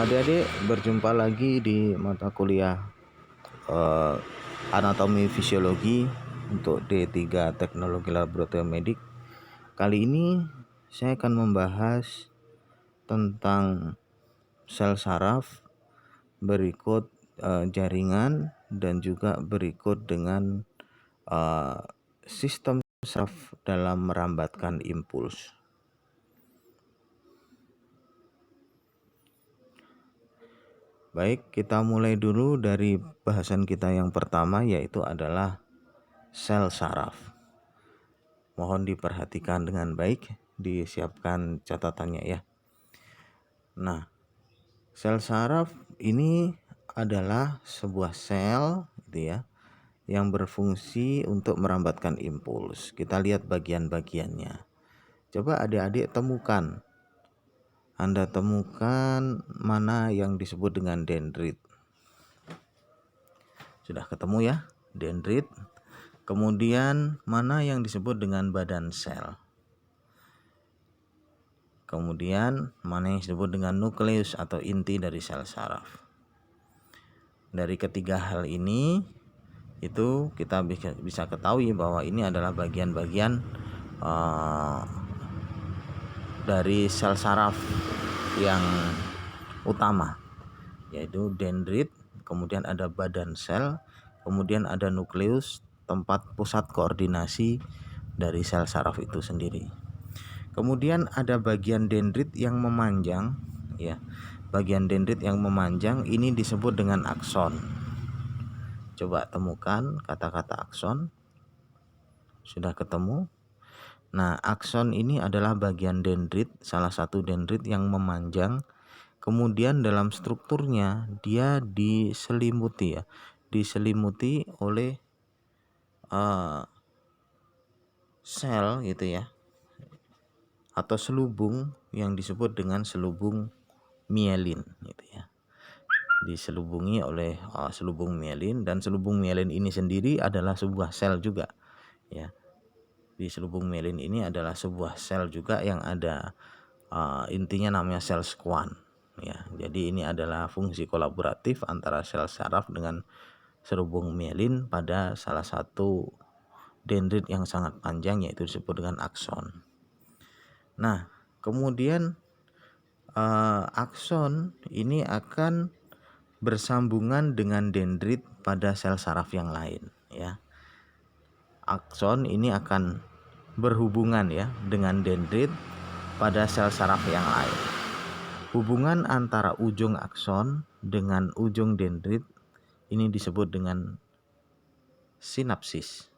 Adik-adik, berjumpa lagi di mata kuliah eh, Anatomi Fisiologi untuk D3 Teknologi Laboratorium Medik. Kali ini saya akan membahas tentang sel saraf, berikut jaringan, dan juga berikut dengan sistem saraf dalam merambatkan impuls. Baik, kita mulai dulu dari bahasan kita yang pertama, yaitu adalah sel saraf. Mohon diperhatikan dengan baik, disiapkan catatannya ya. Nah, sel saraf ini adalah sebuah sel gitu ya, yang berfungsi untuk merambatkan impuls. Kita lihat bagian-bagiannya. Coba adik-adik temukan. Anda temukan mana yang disebut dengan dendrit. Sudah ketemu ya, dendrit. Kemudian mana yang disebut dengan badan sel. Kemudian mana yang disebut dengan nukleus atau inti dari sel saraf. Dari ketiga hal ini itu kita bisa ketahui bahwa ini adalah bagian-bagian dari sel saraf yang utama, yaitu dendrit, kemudian ada badan sel, kemudian ada nukleus, tempat pusat koordinasi dari sel saraf itu sendiri. Kemudian ada bagian dendrit yang memanjang ya. Bagian dendrit yang memanjang ini disebut dengan akson. Coba temukan kata-kata akson. Sudah ketemu? Nah, akson ini adalah bagian dendrit, salah satu dendrit yang memanjang. Kemudian dalam strukturnya dia diselimuti ya, diselimuti oleh sel gitu ya, atau selubung yang disebut dengan selubung mielin gitu ya. Diselubungi oleh selubung mielin, dan selubung mielin ini sendiri adalah sebuah sel juga ya. Di selubung mielin ini adalah sebuah sel juga yang ada intinya namanya sel Schwann ya. Jadi ini adalah fungsi kolaboratif antara sel saraf dengan selubung mielin pada salah satu dendrit yang sangat panjang, yaitu disebut dengan akson. Nah, kemudian akson ini akan bersambungan dengan dendrit pada sel saraf yang lain ya. Akson ini akan berhubungan ya dengan dendrit pada sel saraf yang lain. Hubungan antara ujung akson dengan ujung dendrit ini disebut dengan sinapsis.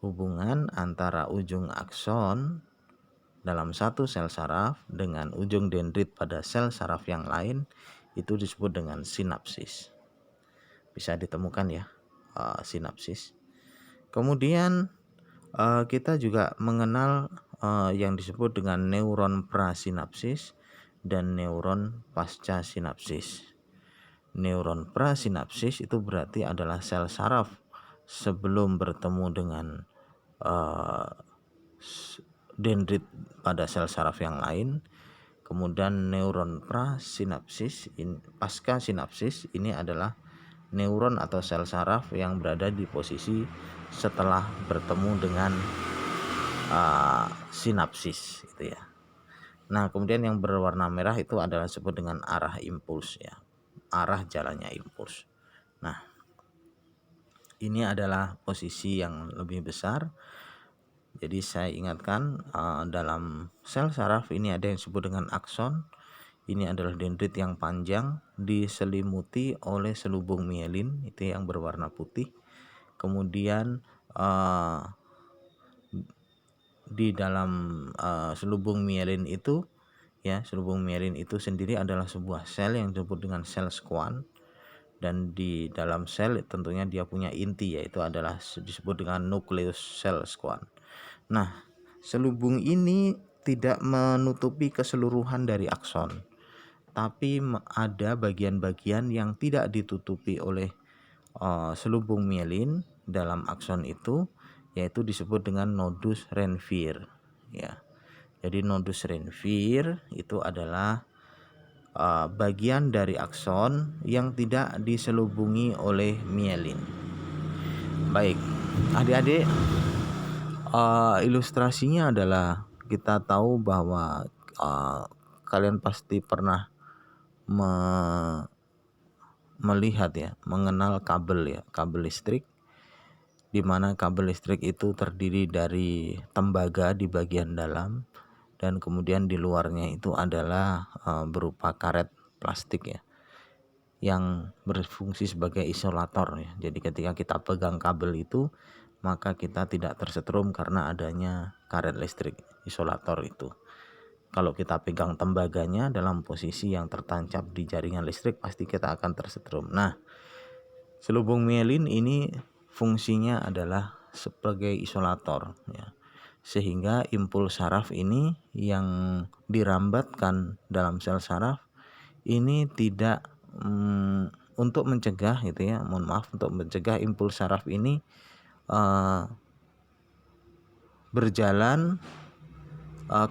Hubungan antara ujung akson dalam satu sel saraf dengan ujung dendrit pada sel saraf yang lain itu disebut dengan sinapsis. Bisa ditemukan ya sinapsis. Kemudian kita juga mengenal yang disebut dengan neuron prasinapsis dan neuron pasca sinapsis. Neuron prasinapsis itu berarti adalah sel saraf sebelum bertemu dengan dendrit pada sel saraf yang lain. Kemudian neuron prasinapsis, pasca sinapsis ini adalah neuron atau sel saraf yang berada di posisi setelah bertemu dengan sinapsis itu ya. Nah, kemudian yang berwarna merah itu adalah disebut dengan arah impuls ya, arah jalannya impuls. Nah, ini adalah posisi yang lebih besar. Jadi saya ingatkan dalam sel saraf ini ada yang disebut dengan akson. Ini adalah dendrit yang panjang diselimuti oleh selubung mielin itu yang berwarna putih. Kemudian di dalam selubung mielin itu ya, selubung mielin itu sendiri adalah sebuah sel yang disebut dengan sel Schwann, dan di dalam sel tentunya dia punya inti, yaitu adalah disebut dengan nukleus sel Schwann. Nah, selubung ini tidak menutupi keseluruhan dari akson, tapi ada bagian-bagian yang tidak ditutupi oleh selubung mielin dalam akson itu, yaitu disebut dengan nodus Ranvier ya. Jadi nodus Ranvier itu adalah bagian dari akson yang tidak diselubungi oleh mielin. Baik, adik-adik, ilustrasinya adalah kita tahu bahwa kalian pasti pernah melihat ya, mengenal kabel ya, kabel listrik, di mana kabel listrik itu terdiri dari tembaga di bagian dalam dan kemudian di luarnya itu adalah berupa karet plastik ya, yang berfungsi sebagai isolator ya. Jadi ketika kita pegang kabel itu, maka kita tidak tersetrum karena adanya karet listrik isolator itu. Kalau kita pegang tembaganya dalam posisi yang tertancap di jaringan listrik, pasti kita akan tersetrum. Nah, selubung mielin ini fungsinya adalah sebagai isolator ya. Sehingga impuls saraf ini yang dirambatkan dalam sel saraf ini tidak untuk mencegah gitu ya, untuk mencegah impuls saraf ini berjalan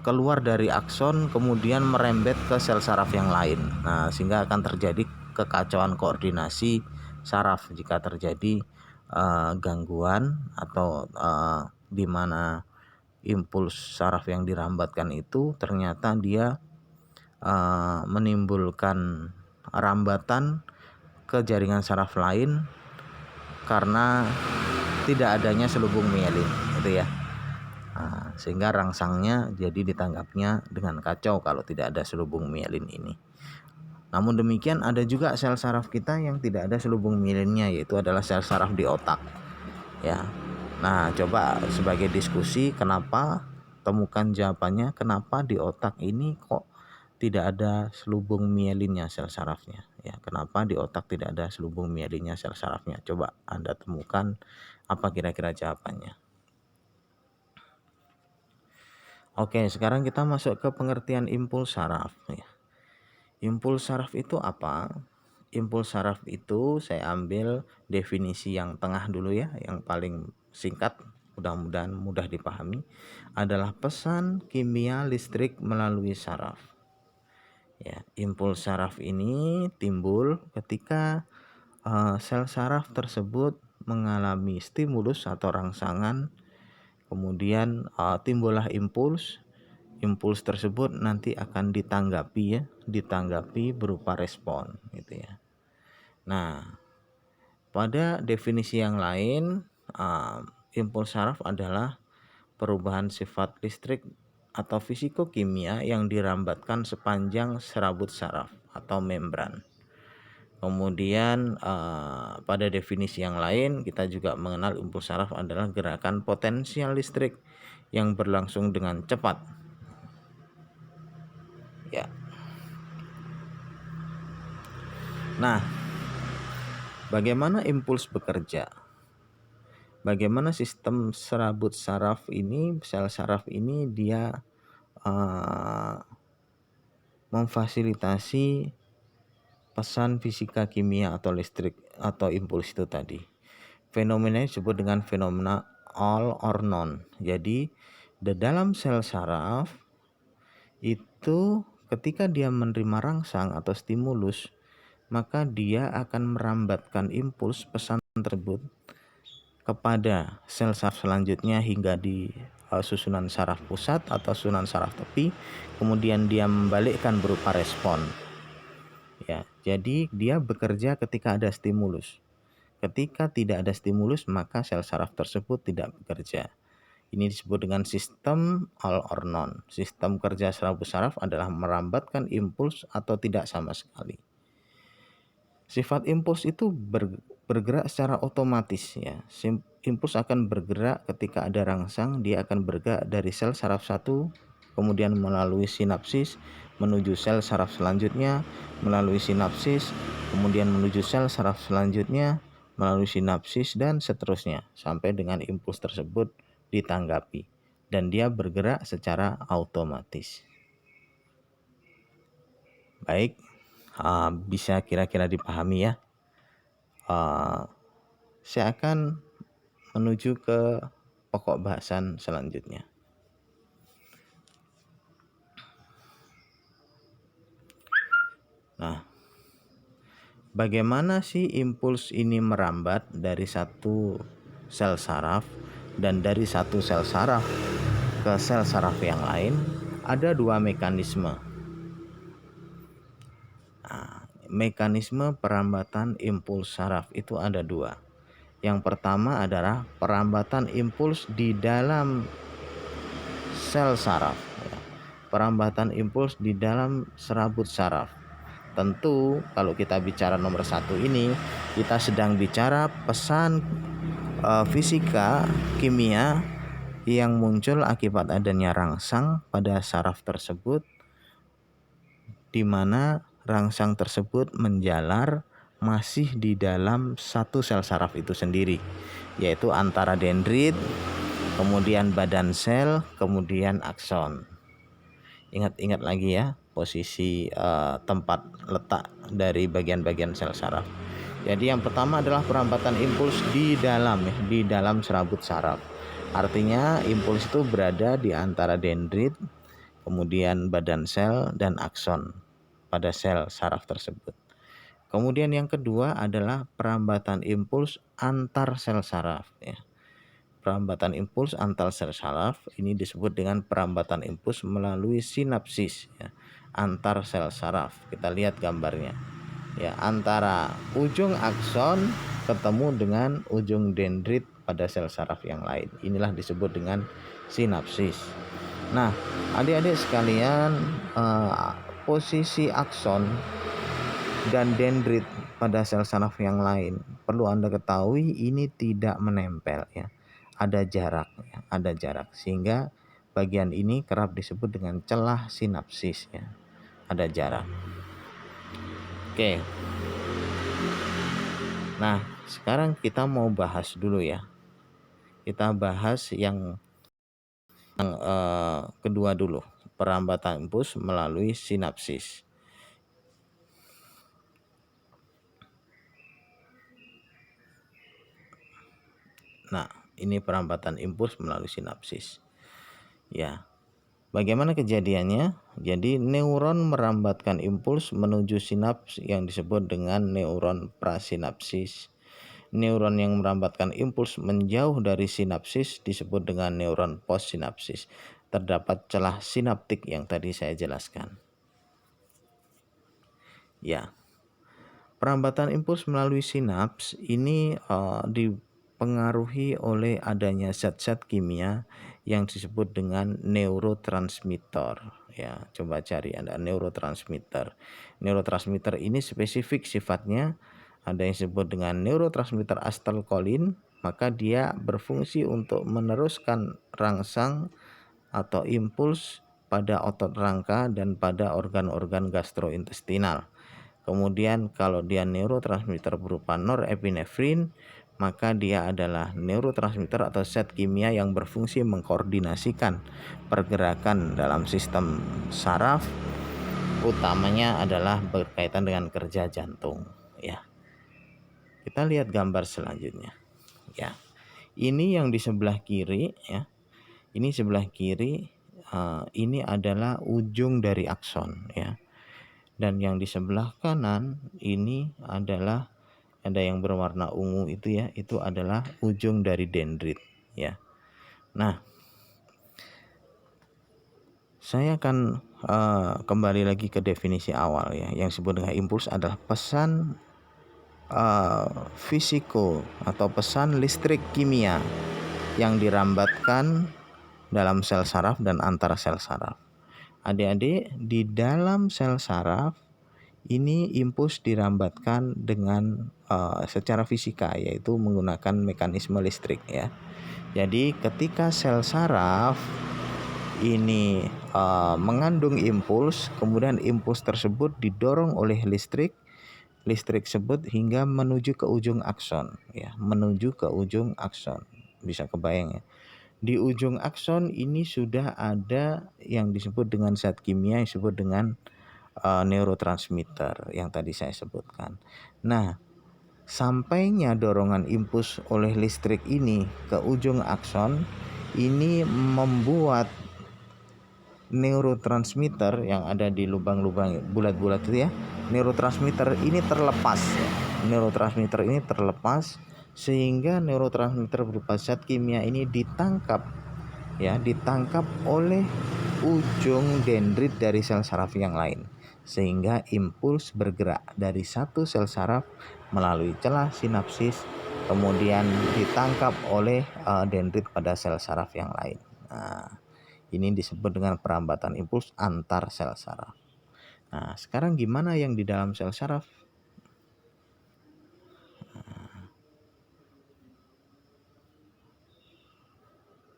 keluar dari akson kemudian merembet ke sel saraf yang lain. Nah, sehingga akan terjadi kekacauan koordinasi saraf jika terjadi gangguan atau di mana impuls saraf yang dirambatkan itu ternyata dia menimbulkan rambatan ke jaringan saraf lain karena tidak adanya selubung mielin gitu ya. Sehingga rangsangnya jadi ditanggapnya dengan kacau kalau tidak ada selubung mielin ini. Namun demikian ada juga sel saraf kita yang tidak ada selubung mielinnya, yaitu adalah sel saraf di otak ya. Nah, coba sebagai diskusi, kenapa, temukan jawabannya, kenapa di otak ini kok tidak ada selubung mielinnya sel sarafnya ya. Kenapa di otak tidak ada selubung mielinnya sel sarafnya? Coba Anda temukan apa kira-kira jawabannya. Oke, sekarang kita masuk ke pengertian impuls saraf ya. Impuls saraf itu apa? Impuls saraf itu saya ambil definisi yang tengah dulu ya, yang paling singkat, mudah-mudahan mudah dipahami, adalah pesan kimia listrik melalui saraf. Ya, impuls saraf ini timbul ketika sel saraf tersebut mengalami stimulus atau rangsangan, kemudian timbullah impuls. Impuls tersebut nanti akan ditanggapi berupa respon gitu ya. Nah, pada definisi yang lain, impuls saraf adalah perubahan sifat listrik atau fisikokimia yang dirambatkan sepanjang serabut saraf atau membran. Kemudian pada definisi yang lain kita juga mengenal impuls saraf adalah gerakan potensial listrik yang berlangsung dengan cepat. Ya. Nah, bagaimana impuls bekerja? Bagaimana sistem serabut saraf ini, sel saraf ini dia memfasilitasi pesan fisika kimia atau listrik atau impuls itu tadi. Fenomena disebut dengan fenomena all or none. Jadi di dalam sel saraf itu ketika dia menerima rangsang atau stimulus, maka dia akan merambatkan impuls pesan tersebut kepada sel saraf selanjutnya hingga di susunan saraf pusat atau susunan saraf tepi, kemudian dia membalikkan berupa respon. Ya, jadi dia bekerja ketika ada stimulus. Ketika tidak ada stimulus, maka sel saraf tersebut tidak bekerja. Ini disebut dengan sistem all or none. Sistem kerja serabut saraf adalah merambatkan impuls atau tidak sama sekali. Sifat impuls itu bergerak secara otomatis ya. Impuls akan bergerak ketika ada rangsang, dia akan bergerak dari sel saraf satu, kemudian melalui sinapsis menuju sel saraf selanjutnya, melalui sinapsis, kemudian menuju sel saraf selanjutnya, melalui sinapsis dan seterusnya sampai dengan impuls tersebut ditanggapi dan dia bergerak secara otomatis. Baik, bisa kira-kira dipahami ya. Saya akan menuju ke pokok bahasan selanjutnya. Bagaimana sih impuls ini merambat dari satu sel saraf dan dari satu sel saraf ke sel saraf yang lain? Ada dua mekanisme. Mekanisme perambatan impuls saraf itu ada dua. Yang pertama adalah perambatan impuls di dalam sel saraf, perambatan impuls di dalam serabut saraf. Tentu kalau kita bicara nomor satu ini, kita sedang bicara pesan fisika kimia yang muncul akibat adanya rangsang pada saraf tersebut, di mana rangsang tersebut menjalar masih di dalam satu sel saraf itu sendiri, yaitu antara dendrit, kemudian badan sel, kemudian akson. Ingat-ingat lagi ya posisi tempat letak dari bagian-bagian sel saraf. Jadi yang pertama adalah perambatan impuls di dalam serabut saraf. Artinya impuls itu berada di antara dendrit, kemudian badan sel dan akson pada sel saraf tersebut. Kemudian yang kedua adalah perambatan impuls antar sel saraf ya. Perambatan impuls antar sel saraf ini disebut dengan perambatan impuls melalui sinapsis ya, antar sel saraf. Kita lihat gambarnya. Ya, antara ujung akson ketemu dengan ujung dendrit pada sel saraf yang lain. Inilah disebut dengan sinapsis. Nah, adik-adik sekalian, posisi akson dan dendrit pada sel saraf yang lain perlu Anda ketahui ini tidak menempel ya. Ada jarak ya, ada jarak sehingga bagian ini kerap disebut dengan celah sinapsis ya. Ada jarak. Oke. Nah, sekarang kita mau bahas dulu ya. Kita bahas yang kedua dulu, perambatan impuls melalui sinapsis. Nah, ini perambatan impuls melalui sinapsis. Ya. Bagaimana kejadiannya? Jadi neuron merambatkan impuls menuju sinaps yang disebut dengan neuron prasinapsis. Neuron yang merambatkan impuls menjauh dari sinapsis disebut dengan neuron postsinapsis. Terdapat celah sinaptik yang tadi saya jelaskan. Ya. Perambatan impuls melalui sinaps ini dipengaruhi oleh adanya zat-zat kimia yang disebut dengan neurotransmitter ya. Coba cari Anda neurotransmitter. Neurotransmitter ini spesifik sifatnya, ada yang disebut dengan neurotransmitter acetylcholine, maka dia berfungsi untuk meneruskan rangsang atau impuls pada otot rangka dan pada organ-organ gastrointestinal. Kemudian kalau dia neurotransmitter berupa norepinefrin, maka dia adalah neurotransmitter atau zat kimia yang berfungsi mengkoordinasikan pergerakan dalam sistem saraf, utamanya adalah berkaitan dengan kerja jantung ya. Kita lihat gambar selanjutnya ya. Ini yang di sebelah kiri ya. Ini sebelah kiri, ini adalah ujung dari akson ya. Dan yang di sebelah kanan ini adalah ada yang berwarna ungu itu ya, itu adalah ujung dari dendrit ya. Nah, saya akan kembali lagi ke definisi awal ya. Yang disebut dengan impuls adalah pesan fisiko atau pesan listrik kimia yang dirambatkan dalam sel saraf dan antara sel saraf. Adik-adik, di dalam sel saraf ini impuls dirambatkan dengan secara fisika, yaitu menggunakan mekanisme listrik ya. Jadi ketika sel saraf ini mengandung impuls, kemudian impuls tersebut didorong oleh listrik tersebut hingga menuju ke ujung akson ya, menuju ke ujung akson. Bisa kebayang ya. Di ujung akson ini sudah ada yang disebut dengan zat kimia yang disebut dengan neurotransmitter yang tadi saya sebutkan. Nah, sampainya dorongan impuls oleh listrik ini ke ujung akson ini membuat neurotransmitter yang ada di lubang-lubang bulat-bulat itu ya, neurotransmitter ini terlepas ya. Neurotransmitter ini terlepas sehingga neurotransmitter berupa zat kimia ini ditangkap oleh ujung dendrit dari sel saraf yang lain, sehingga impuls bergerak dari satu sel saraf melalui celah sinapsis kemudian ditangkap oleh dendrit pada sel saraf yang lain. Nah, ini disebut dengan perambatan impuls antar sel saraf. Nah, sekarang gimana yang di dalam sel saraf?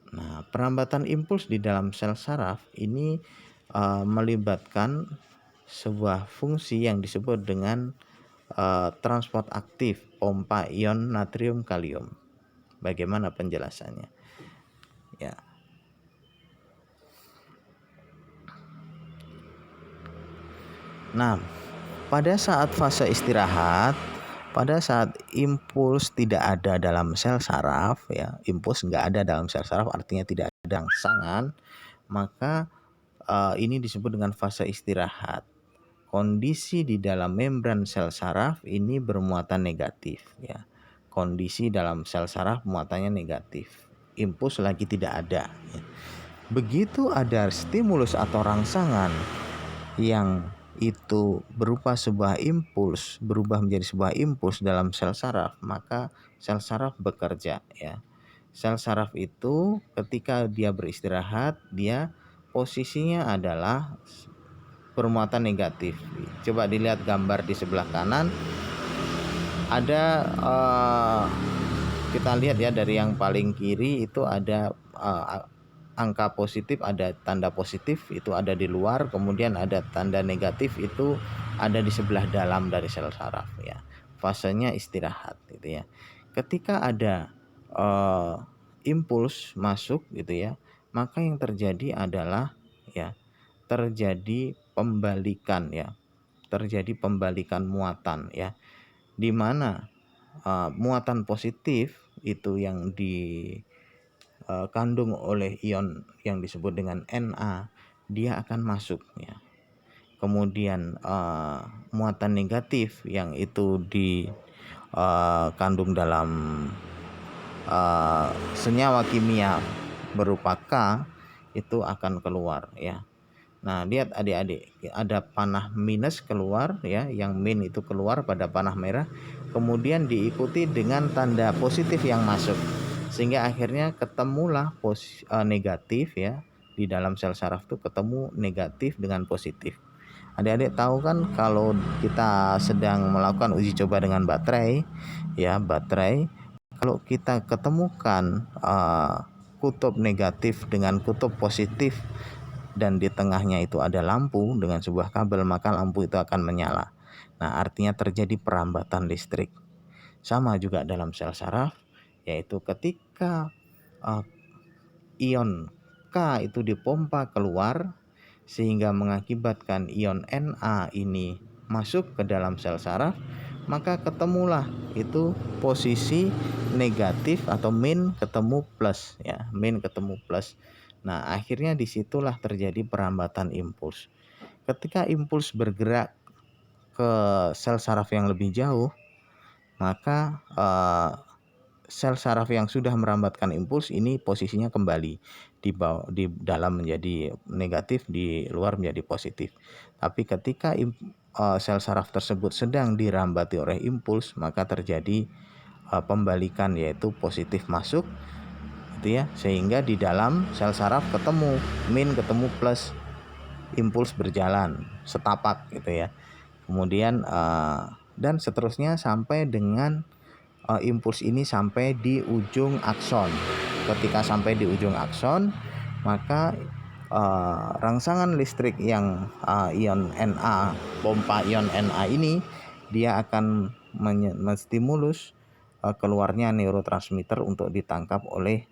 Nah, perambatan impuls di dalam sel saraf ini melibatkan sebuah fungsi yang disebut dengan transport aktif pompa ion natrium kalium. Bagaimana penjelasannya? Ya. Nah, pada saat fase istirahat, pada saat impuls tidak ada dalam sel saraf, ya, impuls nggak ada dalam sel saraf, artinya tidak ada rangsangan, maka ini disebut dengan fase istirahat. Kondisi di dalam membran sel saraf ini bermuatan negatif, ya. Kondisi dalam sel saraf muatannya negatif. Impuls lagi tidak ada. Ya. Begitu ada stimulus atau rangsangan yang itu berupa sebuah impuls, berubah menjadi sebuah impuls dalam sel saraf, maka sel saraf bekerja, ya. Sel saraf itu ketika dia beristirahat, dia posisinya adalah bermuatan negatif. Coba dilihat gambar di sebelah kanan, ada kita lihat ya, dari yang paling kiri itu ada angka positif, ada tanda positif itu ada di luar, kemudian ada tanda negatif itu ada di sebelah dalam dari sel saraf, ya. Fasenya istirahat gitu ya. Ketika ada impuls masuk gitu ya, maka yang terjadi adalah ya terjadi pembalikan, ya. Terjadi pembalikan muatan, ya. Di mana muatan positif itu yang dikandung oleh ion yang disebut dengan Na, dia akan masuk, ya. Kemudian muatan negatif yang itu dikandung dalam senyawa kimia berupa K itu akan keluar, ya. Nah, lihat adik-adik, ada panah minus keluar, ya, yang min itu keluar pada panah merah, kemudian diikuti dengan tanda positif yang masuk, sehingga akhirnya ketemulah negatif, ya. Di dalam sel saraf itu ketemu negatif dengan positif. Adik-adik tahu kan kalau kita sedang melakukan uji coba dengan baterai, ya, baterai, kalau kita ketemukan kutub negatif dengan kutub positif dan di tengahnya itu ada lampu dengan sebuah kabel, maka lampu itu akan menyala. Nah, artinya terjadi perambatan listrik. Sama juga dalam sel saraf, yaitu ketika ion K itu dipompa keluar sehingga mengakibatkan ion Na ini masuk ke dalam sel saraf, maka ketemulah itu posisi negatif atau min ketemu plus, ya, min ketemu plus. Nah, akhirnya disitulah terjadi perambatan impuls. Ketika impuls bergerak ke sel saraf yang lebih jauh, maka sel saraf yang sudah merambatkan impuls ini posisinya kembali di dalam menjadi negatif, di luar menjadi positif. Tapi ketika sel saraf tersebut sedang dirambati oleh impuls, maka terjadi pembalikan, yaitu positif masuk, gitu ya, sehingga di dalam sel saraf ketemu min ketemu plus, impuls berjalan setapak gitu ya. Kemudian dan seterusnya sampai dengan impuls ini sampai di ujung akson. Ketika sampai di ujung akson, maka rangsangan listrik yang ion Na, pompa ion Na ini, dia akan menstimulus keluarnya neurotransmitter untuk ditangkap oleh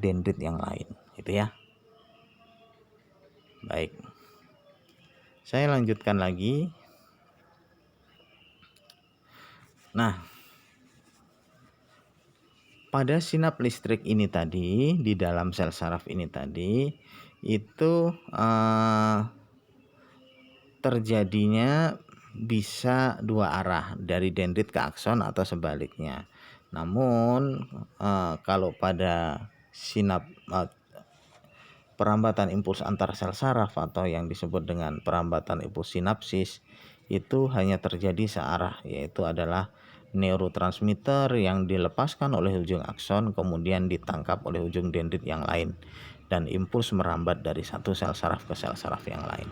dendrit yang lain, gitu ya. Baik, saya lanjutkan lagi. Nah, pada sinap listrik ini tadi, di dalam sel saraf ini tadi, itu terjadinya bisa dua arah, dari dendrit ke akson atau sebaliknya. Namun kalau pada sinap perambatan impuls antar sel saraf atau yang disebut dengan perambatan impuls sinapsis, itu hanya terjadi searah, yaitu adalah neurotransmitter yang dilepaskan oleh ujung akson kemudian ditangkap oleh ujung dendrit yang lain, dan impuls merambat dari satu sel saraf ke sel saraf yang lain.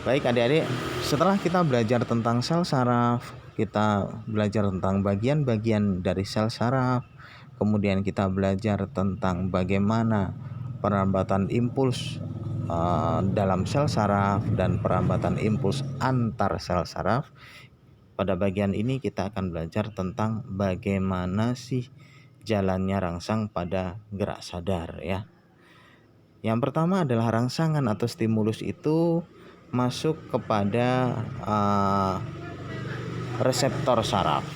Baik adik-adik, setelah kita belajar tentang sel saraf, kita belajar tentang bagian-bagian dari sel saraf, kemudian kita belajar tentang bagaimana perambatan impuls dalam sel saraf dan perambatan impuls antar sel saraf. Pada bagian ini kita akan belajar tentang bagaimana sih jalannya rangsang pada gerak sadar ya. Yang pertama adalah rangsangan atau stimulus itu masuk kepada reseptor saraf.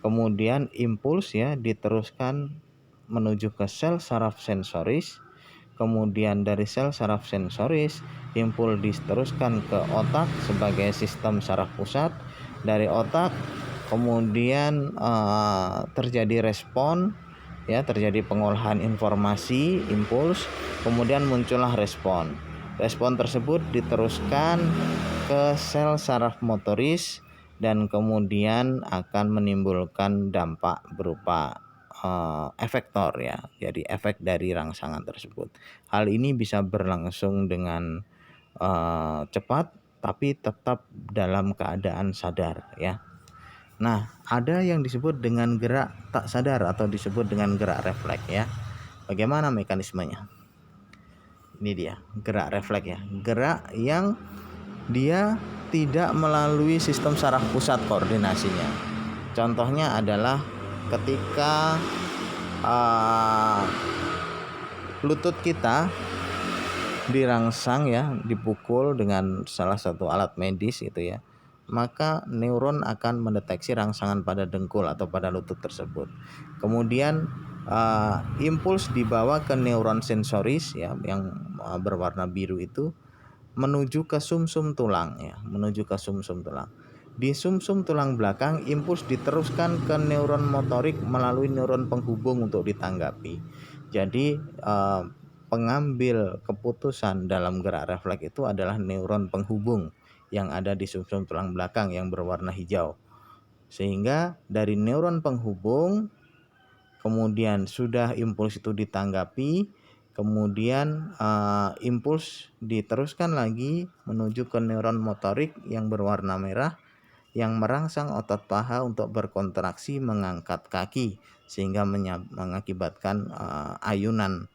Kemudian impuls ya diteruskan menuju ke sel saraf sensoris. Kemudian dari sel saraf sensoris, impuls diteruskan ke otak sebagai sistem saraf pusat. Dari otak kemudian terjadi respon ya, terjadi pengolahan informasi impuls, kemudian muncullah respon. Respon tersebut diteruskan ke sel saraf motoris dan kemudian akan menimbulkan dampak berupa efektor ya, jadi efek dari rangsangan tersebut. Hal ini bisa berlangsung dengan cepat tapi tetap dalam keadaan sadar ya. Nah, ada yang disebut dengan gerak tak sadar atau disebut dengan gerak refleks ya. Bagaimana mekanismenya? Ini dia, gerak refleks ya. Gerak yang dia tidak melalui sistem saraf pusat koordinasinya. Contohnya adalah ketika lutut kita dirangsang ya, dipukul dengan salah satu alat medis itu ya, maka neuron akan mendeteksi rangsangan pada dengkul atau pada lutut tersebut. Kemudian impuls dibawa ke neuron sensoris ya, yang berwarna biru itu menuju ke sumsum tulang ya, menuju ke sumsum tulang. Di sumsum tulang belakang, impuls diteruskan ke neuron motorik melalui neuron penghubung untuk ditanggapi. Jadi pengambil keputusan dalam gerak refleks itu adalah neuron penghubung yang ada di sumsum tulang belakang yang berwarna hijau. Sehingga dari neuron penghubung kemudian sudah impuls itu ditanggapi, kemudian impuls diteruskan lagi menuju ke neuron motorik yang berwarna merah yang merangsang otot paha untuk berkontraksi mengangkat kaki sehingga mengakibatkan ayunan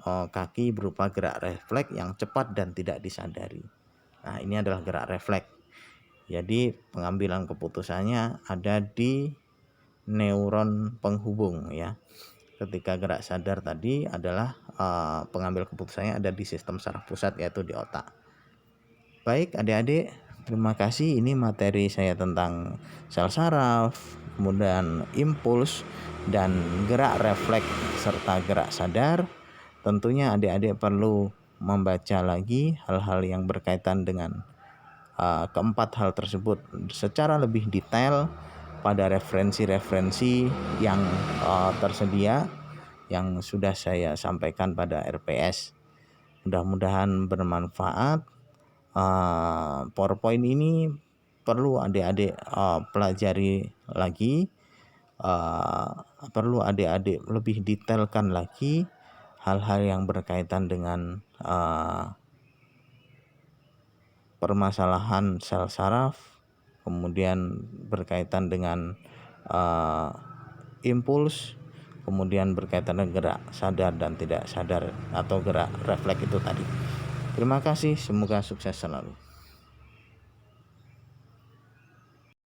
kaki berupa gerak refleks yang cepat dan tidak disadari. Nah, ini adalah gerak refleks. Jadi pengambilan keputusannya ada di neuron penghubung ya. Ketika gerak sadar tadi adalah pengambil keputusannya ada di sistem saraf pusat, yaitu di otak. Baik adik-adik, terima kasih. Ini materi saya tentang sel saraf, kemudian impuls dan gerak refleks serta gerak sadar. Tentunya adik-adik perlu membaca lagi hal-hal yang berkaitan dengan keempat hal tersebut secara lebih detail pada referensi-referensi yang tersedia yang sudah saya sampaikan pada RPS. Mudah-mudahan bermanfaat. PowerPoint ini perlu adik-adik pelajari lagi, perlu adik-adik lebih detailkan lagi hal-hal yang berkaitan dengan permasalahan sel saraf, kemudian berkaitan dengan impuls, kemudian berkaitan dengan gerak sadar dan tidak sadar atau gerak refleks itu tadi. Terima kasih, semoga sukses selalu.